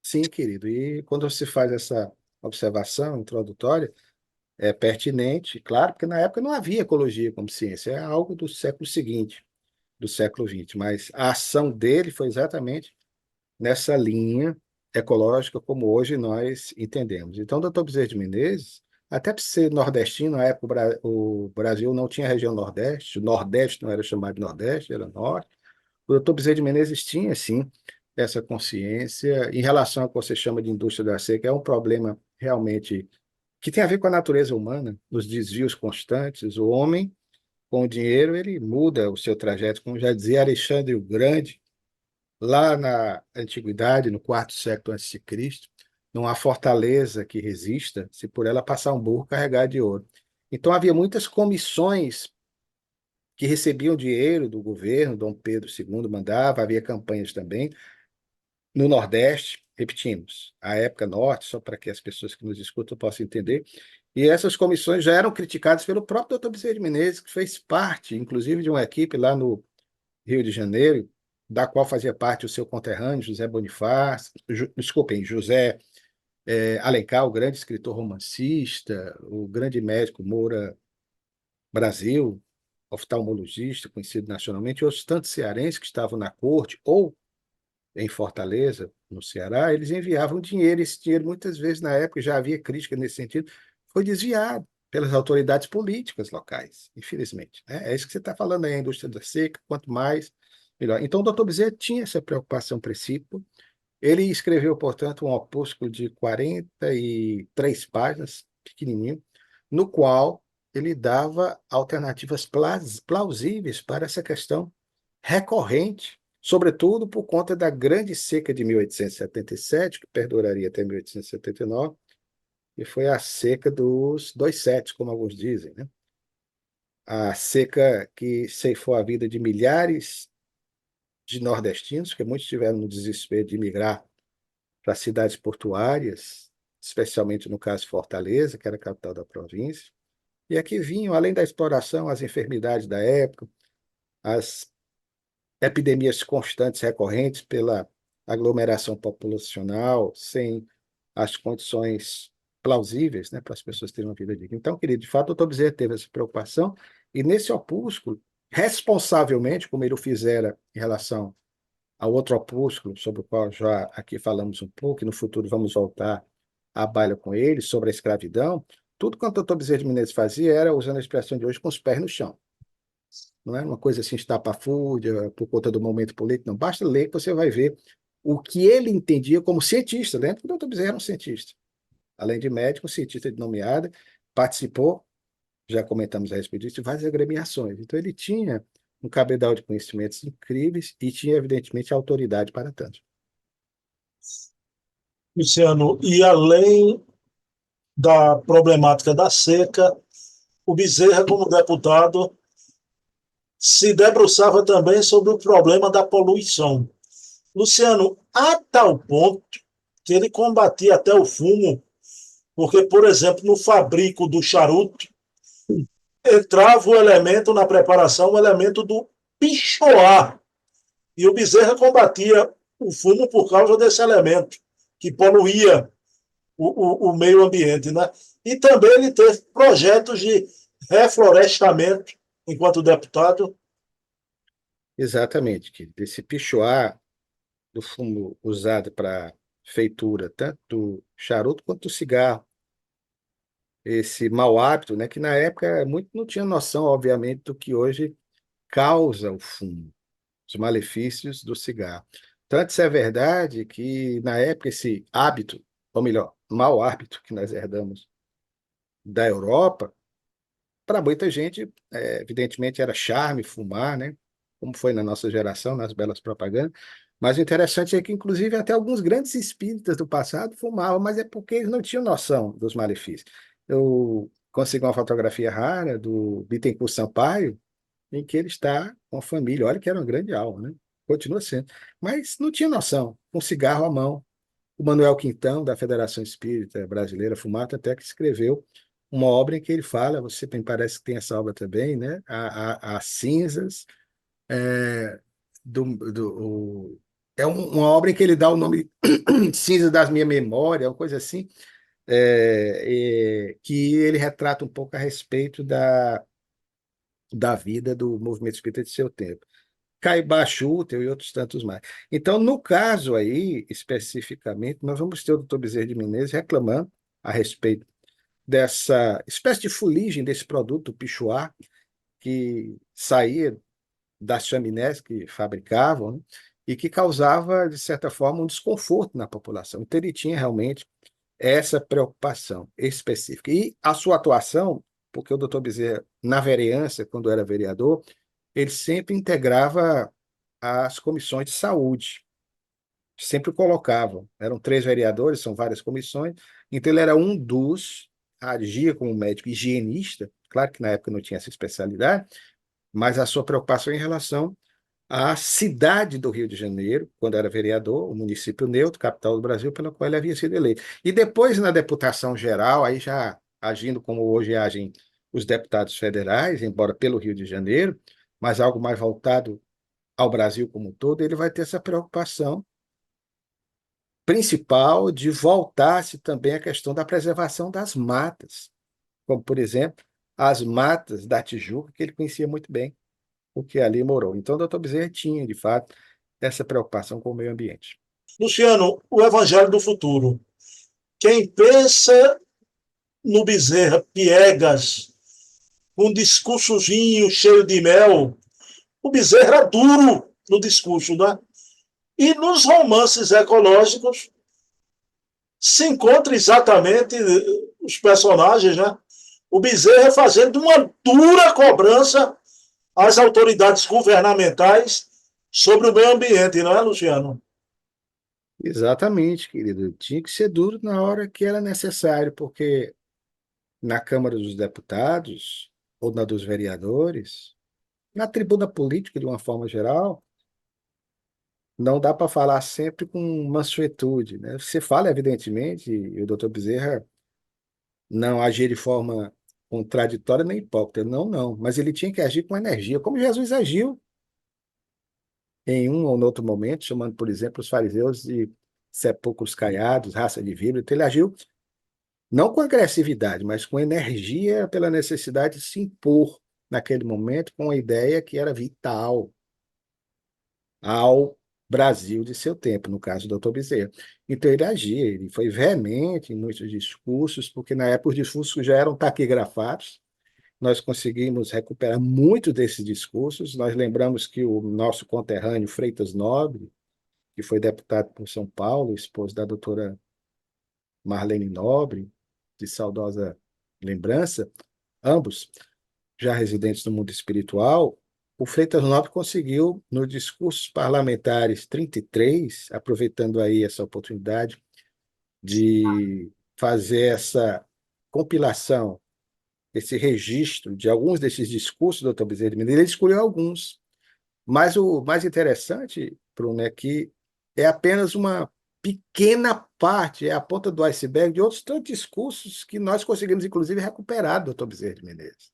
Sim, querido. E quando você faz essa observação introdutória, é pertinente, claro, porque na época não havia ecologia como ciência, é algo do século seguinte, do século XX, mas a ação dele foi exatamente nessa linha ecológica como hoje nós entendemos. Então, o doutor Bezerra de Menezes, até por ser nordestino, na época o Brasil não tinha região Nordeste, o Nordeste não era chamado de Nordeste, era Norte. O doutor Bezerra de Menezes tinha, sim, essa consciência em relação ao que você chama de indústria da seca, é um problema realmente que tem a ver com a natureza humana, os desvios constantes. O homem, com o dinheiro, ele muda o seu trajeto, como já dizia Alexandre o Grande, lá na antiguidade, no quarto século antes de Cristo, não há fortaleza que resista se por ela passar um burro carregado de ouro. Então havia muitas comissões que recebiam dinheiro do governo, Dom Pedro II mandava, havia campanhas também no Nordeste, repetimos, a época Norte, só para que as pessoas que nos escutam possam entender, e essas comissões já eram criticadas pelo próprio doutor Bezerra de Menezes, que fez parte, inclusive, de uma equipe lá no Rio de Janeiro, da qual fazia parte o seu conterrâneo, José Bonifácio, desculpem, José Alencar, o grande escritor romancista, o grande médico Moura Brasil, oftalmologista, conhecido nacionalmente, e outros tantos cearenses que estavam na corte ou em Fortaleza, no Ceará, eles enviavam dinheiro. Esse dinheiro, muitas vezes, na época, já havia crítica nesse sentido, foi desviado pelas autoridades políticas locais, infelizmente, né? É isso que você está falando aí, a indústria da seca, quanto mais, melhor. Então, o doutor Bezerra tinha essa preocupação princípio. Ele escreveu, portanto, um opúsculo de 43 páginas, pequenininho, no qual ele dava alternativas plausíveis para essa questão recorrente, sobretudo por conta da grande seca de 1877, que perduraria até 1879, e foi a seca dos dois setes, como alguns dizem, né? A seca que ceifou a vida de milhares de nordestinos, que muitos tiveram no desespero de migrar para cidades portuárias, especialmente no caso Fortaleza, que era a capital da província. E aqui vinham, além da exploração, as enfermidades da época, as epidemias constantes recorrentes pela aglomeração populacional, sem as condições plausíveis, né, para as pessoas terem uma vida digna. Então, querido, de fato, o doutor Bezerra teve essa preocupação, e nesse opúsculo, responsavelmente, como ele o fizera em relação ao outro opúsculo, sobre o qual já aqui falamos um pouco, e no futuro vamos voltar à baila com ele, sobre a escravidão, tudo quanto o doutor Bezerra de Menezes fazia era, usando a expressão de hoje, com os pés no chão. Não é uma coisa assim estapafúrdia, por conta do momento político, não. Basta ler que você vai ver o que ele entendia como cientista. Lembra que o doutor Bezerra era um cientista. além de médico, cientista de nomeada, participou, já comentamos a respeito disso, de várias agremiações. Então, ele tinha um cabedal de conhecimentos incríveis e tinha, evidentemente, autoridade para tanto. Luciano, e além da problemática da seca, o Bezerra, como deputado, se debruçava também sobre o problema da poluição. Luciano, a tal ponto que ele combatia até o fumo, porque, por exemplo, no fabrico do charuto, entrava o elemento na preparação, o elemento do pichoar. E o Bezerra combatia o fumo por causa desse elemento, que poluía o meio ambiente. Né? E também ele teve projetos de reflorestamento enquanto deputado. Exatamente, que desse pichoar do fumo usado para feitura, tanto do charuto quanto do cigarro, esse mau hábito, né, que na época muito não tinha noção, obviamente, do que hoje causa o fumo, os malefícios do cigarro. Tanto isso é verdade que, na época, esse hábito, ou melhor, mau hábito que nós herdamos da Europa, para muita gente, evidentemente, era charme fumar, né? Como foi na nossa geração, nas belas propagandas. Mas o interessante é que, inclusive, até alguns grandes espíritas do passado fumavam, mas é porque eles não tinham noção dos malefícios. Eu consegui uma fotografia rara do Bittencourt Sampaio, em que ele está com a família. Olha que era uma grande alma, né? Continua sendo. Mas não tinha noção, com cigarro à mão. O Manuel Quintão, da Federação Espírita Brasileira, Fumata, até que escreveu uma obra em que ele fala, você me parece que tem essa obra também, né? As cinzas, é, uma obra em que ele dá o nome Cinzas das Minha Memória, uma coisa assim, que ele retrata um pouco a respeito da vida do movimento espírita de seu tempo. Caibá Schutter e outros tantos mais. Então, no caso aí, especificamente, nós vamos ter o doutor Bezerra de Menezes reclamando a respeito dessa espécie de fuligem desse produto, o pichuá, que saía das chaminés que fabricavam, né, e que causava, de certa forma, um desconforto na população. Então, ele tinha realmente essa preocupação específica. E a sua atuação, porque o doutor Bezerra, na vereança, quando era vereador, ele sempre integrava as comissões de saúde, sempre colocavam. Eram 3 vereadores, são várias comissões, então ele era um dos, agia como médico higienista, claro que na época não tinha essa especialidade, mas a sua preocupação em relação à cidade do Rio de Janeiro, quando era vereador, o município neutro, capital do Brasil, pela qual ele havia sido eleito. E depois, na deputação geral, aí já agindo como hoje agem os deputados federais, embora pelo Rio de Janeiro, mas algo mais voltado ao Brasil como um todo, ele vai ter essa preocupação principal de voltar-se também à questão da preservação das matas, como, por exemplo, as matas da Tijuca, que ele conhecia muito bem, porque ali morou. Então, o doutor Bezerra tinha, de fato, essa preocupação com o meio ambiente. Luciano, o Evangelho do Futuro. Quem pensa no Bezerra piegas, um discursozinho cheio de mel, o Bezerra é duro no discurso, né? E nos romances ecológicos se encontra exatamente os personagens, né? O Bezerra fazendo uma dura cobrança às autoridades governamentais sobre o meio ambiente, não é, Luciano? Exatamente, querido. Tinha que ser duro na hora que era necessário, porque na Câmara dos Deputados ou na dos vereadores, na tribuna política, de uma forma geral, não dá para falar sempre com mansuetude, né? Você fala, evidentemente, e o doutor Bezerra não agia de forma contraditória nem hipócrita, não, não, mas ele tinha que agir com energia, como Jesus agiu em um ou outro momento, chamando, por exemplo, os fariseus de sepulcros caiados, raça de víbora. Então, ele agiu não com agressividade, mas com energia pela necessidade de se impor naquele momento com a ideia que era vital ao Brasil de seu tempo, no caso do doutor Bezerra. Então ele agia, ele foi veemente em muitos discursos, porque na época os discursos já eram taquigrafados, nós conseguimos recuperar muito desses discursos, nós lembramos que o nosso conterrâneo Freitas Nobre, que foi deputado por São Paulo, esposo da doutora Marlene Nobre, de saudosa lembrança, ambos já residentes no mundo espiritual, o Freitas Nobre conseguiu, nos discursos parlamentares 33, aproveitando aí essa oportunidade de fazer essa compilação, esse registro de alguns desses discursos do Dr. Bezerra de Menezes, ele escolheu alguns. Mas o mais interessante, Bruno, é que é apenas uma pequena parte, é a ponta do iceberg de outros tantos discursos que nós conseguimos, inclusive, recuperar do Dr. Bezerra de Menezes.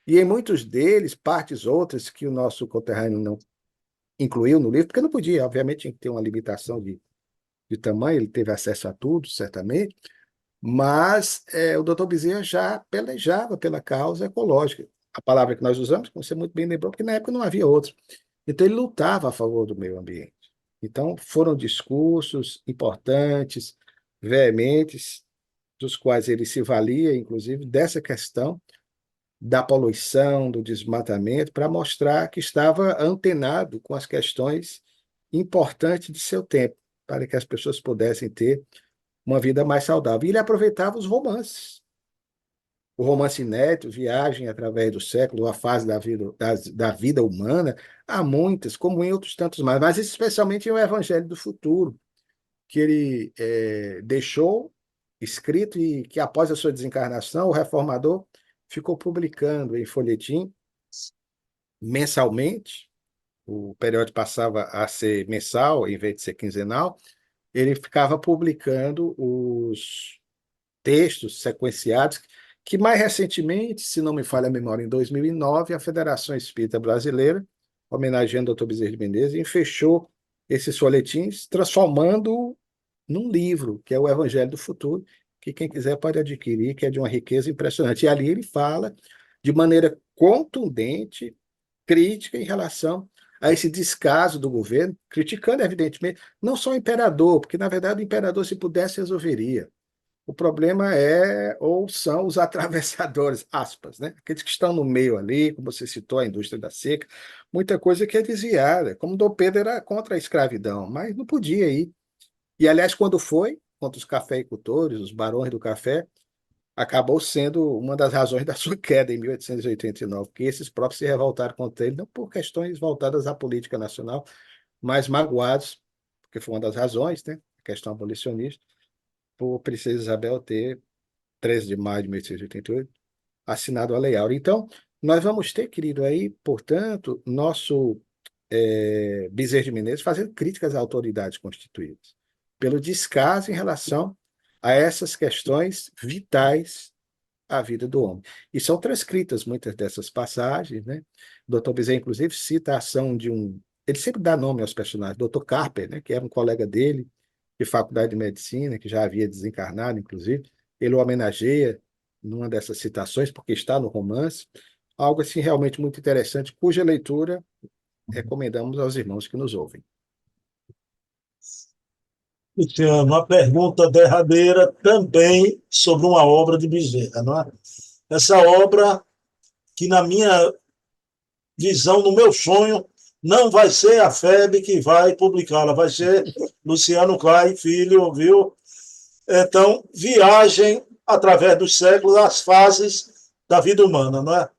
E em muitos deles, partes outras que o nosso conterrâneo não incluiu no livro, porque não podia, obviamente tinha que ter uma limitação de tamanho, ele teve acesso a tudo, certamente, mas o doutor Bezerra já pelejava pela causa ecológica. A palavra que nós usamos, como você muito bem lembrou, porque na época não havia outra. Então, ele lutava a favor do meio ambiente. Então, foram discursos importantes, veementes, dos quais ele se valia, inclusive, dessa questão da poluição, do desmatamento, para mostrar que estava antenado com as questões importantes de seu tempo, para que as pessoas pudessem ter uma vida mais saudável. E ele aproveitava os romances. O romance inédito, Viagem através do século, a fase da vida humana, há muitas, como em outros tantos mais, mas especialmente em O Evangelho do Futuro, que ele deixou escrito e que, após a sua desencarnação, o reformador ficou publicando em folhetim mensalmente. O período passava a ser mensal, em vez de ser quinzenal. Ele ficava publicando os textos sequenciados, que mais recentemente, se não me falha a memória, em 2009, a Federação Espírita Brasileira, homenageando o Dr. Bezerra de Menezes, fechou esses folhetins, transformando num livro, que é o Evangelho do Futuro, que quem quiser pode adquirir, que é de uma riqueza impressionante. E ali ele fala de maneira contundente, crítica em relação a esse descaso do governo, criticando, evidentemente, não só o imperador, porque, na verdade, o imperador, se pudesse, resolveria. O problema ou são os atravessadores, aspas, né? Aqueles que estão no meio ali, como você citou, a indústria da seca, muita coisa que é desviada. Como Dom Pedro era contra a escravidão, mas não podia ir. E, aliás, quando foi, contra os cafeicultores, os barões do café, acabou sendo uma das razões da sua queda em 1889, porque esses próprios se revoltaram contra ele, não por questões voltadas à política nacional, mas magoados, porque foi uma das razões, né? A questão abolicionista, por Princesa Isabel ter, 13 de maio de 1888, assinado a Lei Áurea. Então, nós vamos ter, querido, aí, portanto, nosso Bezerra de Menezes fazendo críticas às autoridades constituídas, pelo descaso em relação a essas questões vitais à vida do homem. E são transcritas muitas dessas passagens, né? O doutor Bezerra, inclusive, cita a ação de um... Ele sempre dá nome aos personagens. Doutor Carper, né, que era um colega dele, de faculdade de medicina, que já havia desencarnado, inclusive, ele o homenageia numa dessas citações, porque está no romance, algo assim realmente muito interessante, cuja leitura recomendamos aos irmãos que nos ouvem. Luciano, uma pergunta derradeira também sobre uma obra de Bezerra, não é? Essa obra que, na minha visão, no meu sonho, não vai ser a FEB que vai publicá-la, vai ser Luciano Klein Filho, viu? Então, viagem através dos séculos, as fases da vida humana, não é?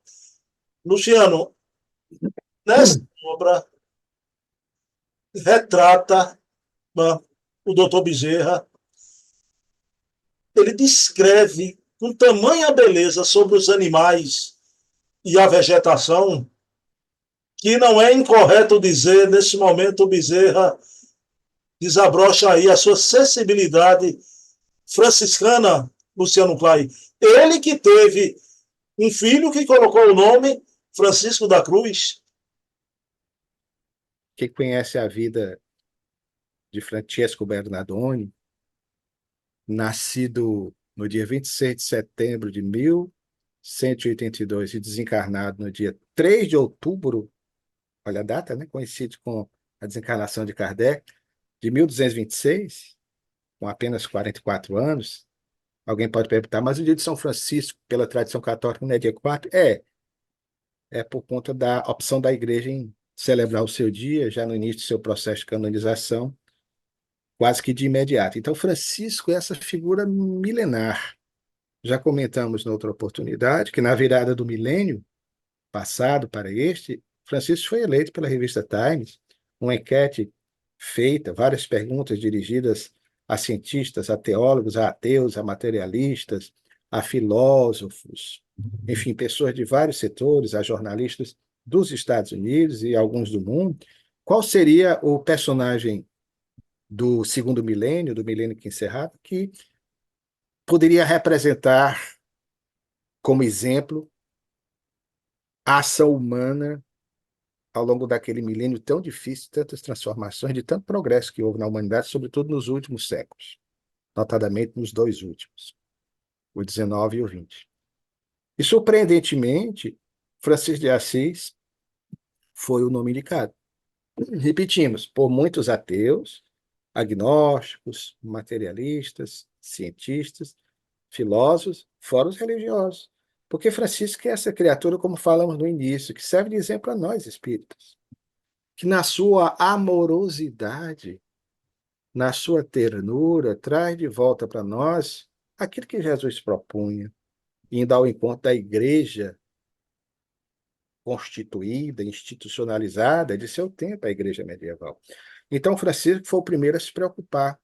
Luciano, nessa obra retrata, né, o doutor Bezerra, ele descreve com tamanha beleza sobre os animais e a vegetação que não é incorreto dizer, nesse momento, o Bezerra desabrocha aí a sua sensibilidade franciscana, Luciano Klein. Ele que teve um filho que colocou o nome Francisco da Cruz. Quem conhece a vida de Francesco Bernardoni, nascido no dia 26 de setembro de 1182 e desencarnado no dia 3 de outubro, olha a data, né? Coincide com a desencarnação de Kardec, de 1226, com apenas 44 anos. Alguém pode perguntar, mas o dia de São Francisco, pela tradição católica, não é dia 4? É por conta da opção da igreja em celebrar o seu dia, já no início do seu processo de canonização, quase que de imediato. Então, Francisco é essa figura milenar. Já comentamos na outra oportunidade que na virada do milênio passado para este, Francisco foi eleito pela revista Times, uma enquete feita, várias perguntas dirigidas a cientistas, a teólogos, a ateus, a materialistas, a filósofos, enfim, pessoas de vários setores, a jornalistas dos Estados Unidos e alguns do mundo. Qual seria o personagem do segundo milênio, do milênio que encerrado, que poderia representar como exemplo a ação humana ao longo daquele milênio tão difícil, tantas transformações, de tanto progresso que houve na humanidade, sobretudo nos últimos séculos, notadamente nos dois últimos, o 19 e o 20. E, surpreendentemente, Francisco de Assis foi o nome indicado. Repetimos, por muitos ateus, agnósticos, materialistas, cientistas, filósofos, fora os religiosos. Porque Francisco é essa criatura, como falamos no início, que serve de exemplo a nós, espíritas, que na sua amorosidade, na sua ternura, traz de volta para nós aquilo que Jesus propunha, indo ao encontro da igreja constituída, institucionalizada de seu tempo, a igreja medieval. Então, Francisco foi o primeiro a se preocupar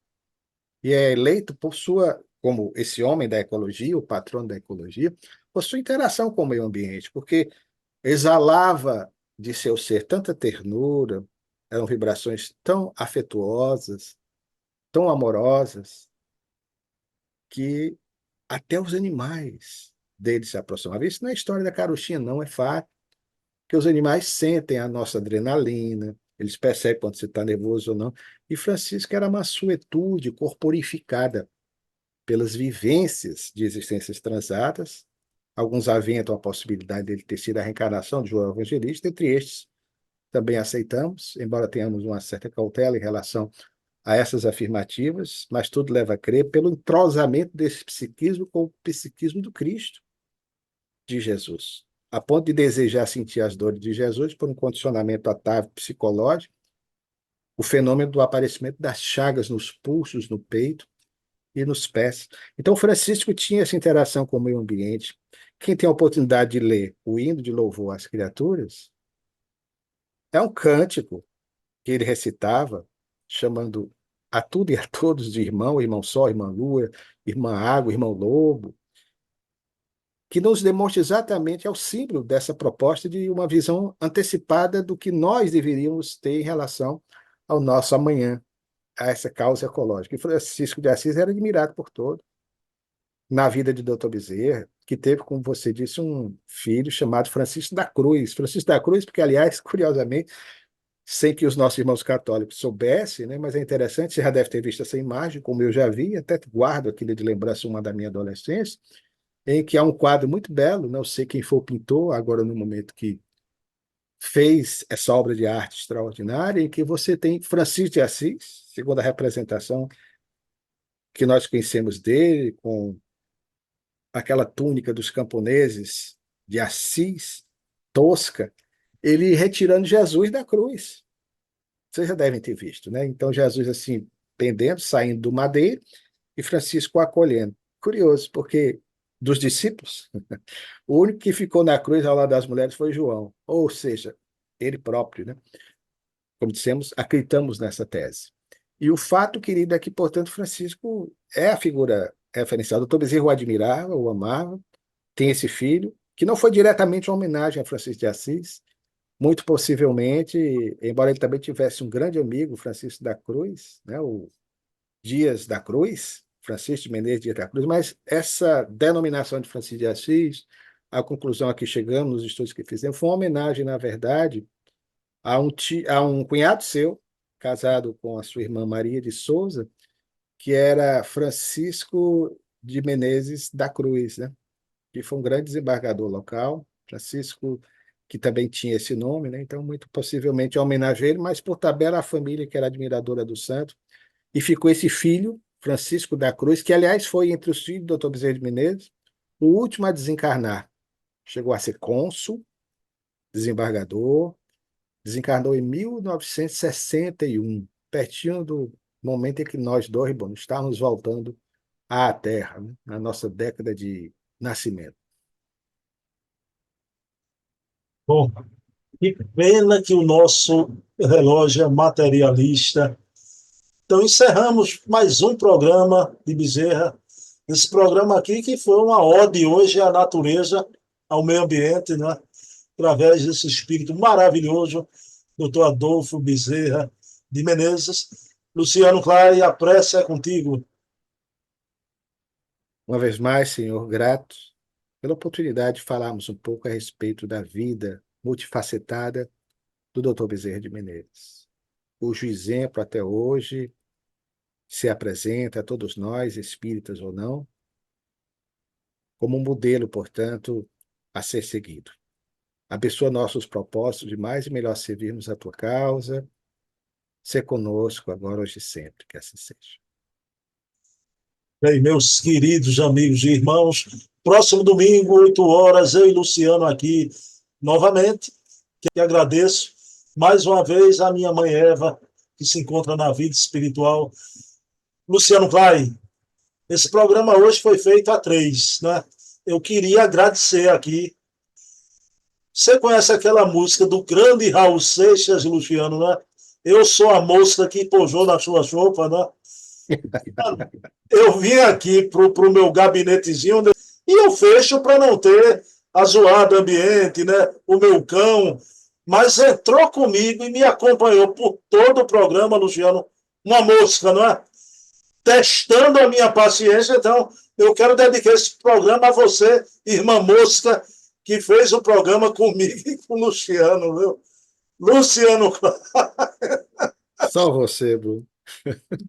e é eleito por sua, como esse homem da ecologia, o patrono da ecologia, por sua interação com o meio ambiente, porque exalava de seu ser tanta ternura, eram vibrações tão afetuosas, tão amorosas, que até os animais dele se aproximavam. Isso não é história da carochinha, não, é fato, que os animais sentem a nossa adrenalina, eles percebem quando você está nervoso ou não. E Francisco era uma mansuetude corporificada pelas vivências de existências transatas. Alguns aventam a possibilidade dele ter sido a reencarnação de João Evangelista, entre estes também aceitamos, embora tenhamos uma certa cautela em relação a essas afirmativas, mas tudo leva a crer pelo entrosamento desse psiquismo com o psiquismo do Cristo, de Jesus, a ponto de desejar sentir as dores de Jesus por um condicionamento atávico psicológico, o fenômeno do aparecimento das chagas nos pulsos, no peito e nos pés. Então, Francisco tinha essa interação com o meio ambiente. Quem tem a oportunidade de ler o hino de louvor às criaturas, é um cântico que ele recitava, chamando a tudo e a todos de irmão, irmão sol, irmã lua, irmã água, irmão lobo, que nos demonstra exatamente, é o símbolo dessa proposta de uma visão antecipada do que nós deveríamos ter em relação ao nosso amanhã, a essa causa ecológica. E Francisco de Assis era admirado por todos. Na vida de Dr. Bezerra, que teve, como você disse, um filho chamado Francisco da Cruz. Francisco da Cruz, porque, aliás, curiosamente, sem que os nossos irmãos católicos soubessem, né, mas é interessante, você já deve ter visto essa imagem, como eu já vi, até guardo aquilo de lembrança, uma da minha adolescência, em que há um quadro muito belo, não sei quem foi o pintor, agora no momento que fez essa obra de arte extraordinária, em que você tem Francisco de Assis, segundo a representação que nós conhecemos dele, com aquela túnica dos camponeses de Assis, tosca, ele retirando Jesus da cruz. Vocês já devem ter visto, né? Então, Jesus assim, pendendo, saindo do madeiro, e Francisco o acolhendo. Curioso, porque dos discípulos, o único que ficou na cruz ao lado das mulheres foi João, ou seja, ele próprio, né? Como dissemos, acreditamos nessa tese. E o fato, querido, é que, portanto, Francisco é a figura referenciada. O Dr. Bezerra o admirava, o amava, tem esse filho, que não foi diretamente uma homenagem a Francisco de Assis, muito possivelmente, embora ele também tivesse um grande amigo, Francisco da Cruz, né, o Dias da Cruz, Francisco de Menezes Dias da Cruz, mas essa denominação de Francisco de Assis, a conclusão a que chegamos nos estudos que fizemos, foi uma homenagem, na verdade, a um cunhado seu, casado com a sua irmã Maria de Souza, que era Francisco de Menezes da Cruz, né? Que foi um grande desembargador local, Francisco, que também tinha esse nome, né? Então, muito possivelmente é homenagem a ele, mas por tabela a família que era admiradora do santo, e ficou esse filho, Francisco da Cruz, que aliás foi entre os filhos do Dr. Bezerra de Menezes, o último a desencarnar. Chegou a ser cônsul, desembargador, desencarnou em 1961, pertinho do momento em que nós dois, bom, estamos voltando à Terra, né? Na nossa década de nascimento. Bom, que pena que o nosso relógio é materialista. Então, encerramos mais um programa de Bezerra. Esse programa aqui que foi uma ode hoje à natureza, ao meio ambiente, né? Através desse espírito maravilhoso, doutor Adolfo Bezerra de Menezes. Luciano Clay, a prece é contigo. Uma vez mais, Senhor, grato pela oportunidade de falarmos um pouco a respeito da vida multifacetada do Dr. Bezerra de Menezes, cujo exemplo até hoje se apresenta a todos nós, espíritas ou não, como um modelo, portanto, a ser seguido. Abençoa nossos propósitos de mais e melhor servirmos a tua causa. Ser conosco agora, hoje e sempre, que assim seja. Bem, meus queridos amigos e irmãos, próximo domingo, 8 horas, eu e Luciano aqui novamente, que agradeço mais uma vez a minha mãe Eva, que se encontra na vida espiritual. Luciano Clay, esse programa hoje foi feito a três, né? Eu queria agradecer aqui. Você conhece aquela música do grande Raul Seixas, Luciano, né? Eu sou a mosca que pousou na sua sopa, né? Eu vim aqui pro meu gabinetezinho e eu fecho para não ter a zoada ambiente, né? O meu cão, mas entrou comigo e me acompanhou por todo o programa, Luciano, uma mosca, não é? Testando a minha paciência, então eu quero dedicar esse programa a você, irmã mosca, que fez o programa comigo e com o Luciano, viu? Luciano, Só você, Bruno.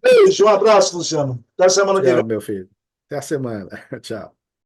beijo, um abraço, Luciano. Até semana que Tchau, vem. meu filho. Até a semana. Tchau.